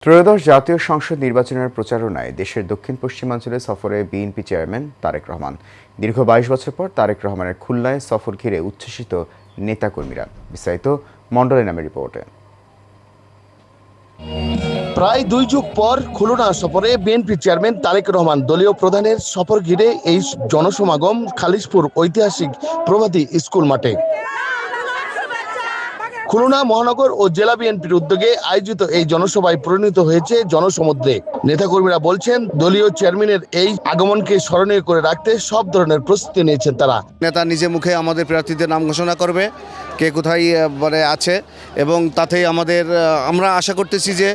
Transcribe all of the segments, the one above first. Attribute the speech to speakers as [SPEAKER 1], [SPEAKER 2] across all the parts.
[SPEAKER 1] ত্রয়োদশ জাতীয় সংসদ নির্বাচনের প্রচারণায় দেশের দক্ষিণ পশ্চিমাঞ্চলে সফরে বিএনপি চেয়ারম্যান তারেক রহমান। দীর্ঘ ২২ বছর পর তারেক রহমানের খুলনায় সফর ঘিরে উচ্ছ্বসিত নেতাকর্মীরা। বিস্তারিত মণ্ডলের নামে রিপোর্টে।
[SPEAKER 2] প্রায় ২ যুগ পর খুলনা সফরে বিএনপি চেয়ারম্যান তারেক রহমান। দলীয় প্রধানের সফর ঘিরে এই জনসমাগম খালিশপুর ঐতিহাসিক প্রভাতী স্কুল মাঠে। খুলনা মহানগর ও জেলা বিএনপির উদ্যোগে আয়োজিত এই জনসভায় পরিণত হয়েছে জনসমুদ্রে। নেতাকর্মীরা বলছেন, দলীয় চেয়ারম্যানের এই আগমনকে স্মরণীয় করে রাখতে সব ধরনের প্রস্তুতি নিয়েছেন তারা।
[SPEAKER 3] নেতা নিজে মুখে আমাদের প্রার্থীদের নাম ঘোষণা করবে, কে কোথায় আছে, এবং তাতেই আমরা আশা করতেছি যে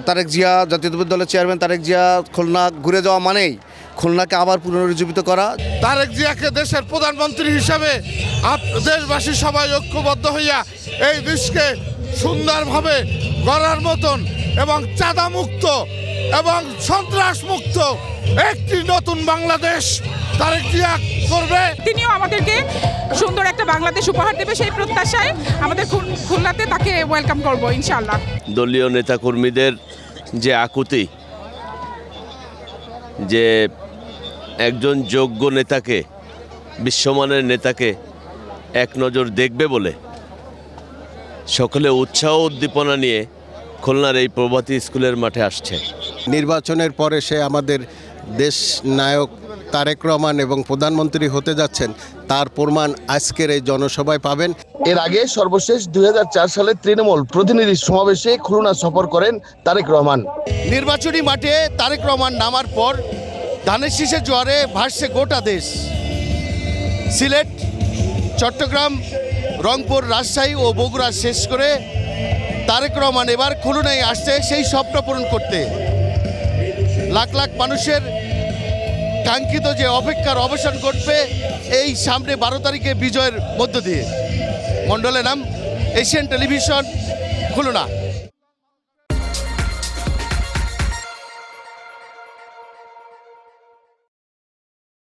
[SPEAKER 3] তারেক জিয়া, জাতীয়তাবাদী দলের চেয়ারম্যান তারেক জিয়া খুলনা ঘুরে যাওয়া মানেই খুলনাকে আবার পুনরুজ্জীবিত করা।
[SPEAKER 4] তারেক জিয়াকে দেশের প্রধানমন্ত্রী হিসাবে দেশবাসী সবাই ঐক্যবদ্ধ হইয়া এই দেশকে সুন্দরভাবে গড়ার মতন এবং চাঁদা মুক্ত এবং সন্ত্রাস মুক্ত একটি নতুন বাংলাদেশ তারেক জিয়া করবে।
[SPEAKER 5] তিনিও আমাদেরকে সুন্দর একটা বাংলাদেশ উপহার দেবে, সেই প্রত্যাশায় আমাদের খুলনাতে তাকে ওয়েলকাম করব ইনশাআল্লাহ।
[SPEAKER 6] দলীয় নেতাকর্মীদের যে আকুতি, যে একজন যোগ্য নেতাকে, বিশ্বমানের নেতাকে এক নজর দেখবে বলে সকলে উৎসাহ উদ্দীপনা নিয়ে খুলনার এই প্রভাতী স্কুলের মাঠে আসছে।
[SPEAKER 7] নির্বাচনের পরে সে আমাদের দেশ নায়ক তারেক রহমান এবং প্রধানমন্ত্রী হতে যাচ্ছেন, তার প্রমাণ আজকের এই জনসভায় পাবেন।
[SPEAKER 2] এর আগে সর্বশেষ ২০০৪ সালে তৃণমূল প্রতিনিধি সমাবেশে খুলনা সফর করেন তারেক রহমান।
[SPEAKER 3] নির্বাচনী মাঠে তারেক রহমান নামার পর ধানের শীষের জোয়ারে ভাসছে গোটা দেশ। সিলেট, চট্টগ্রাম, রংপুর, রাজশাহী ও বগুড়া শেষ করে তারেক রহমান এবার খুলনায় আসছে সেই স্বপ্ন পূরণ করতে। লাখ লাখ মানুষের কাঙ্ক্ষিত যে অপেক্ষার অবসান ঘটবে এই সামনে ১২ তারিখে বিজয়ের মধ্য দিয়ে। মণ্ডলের নাম, এশিয়ান টেলিভিশন, খুলনা।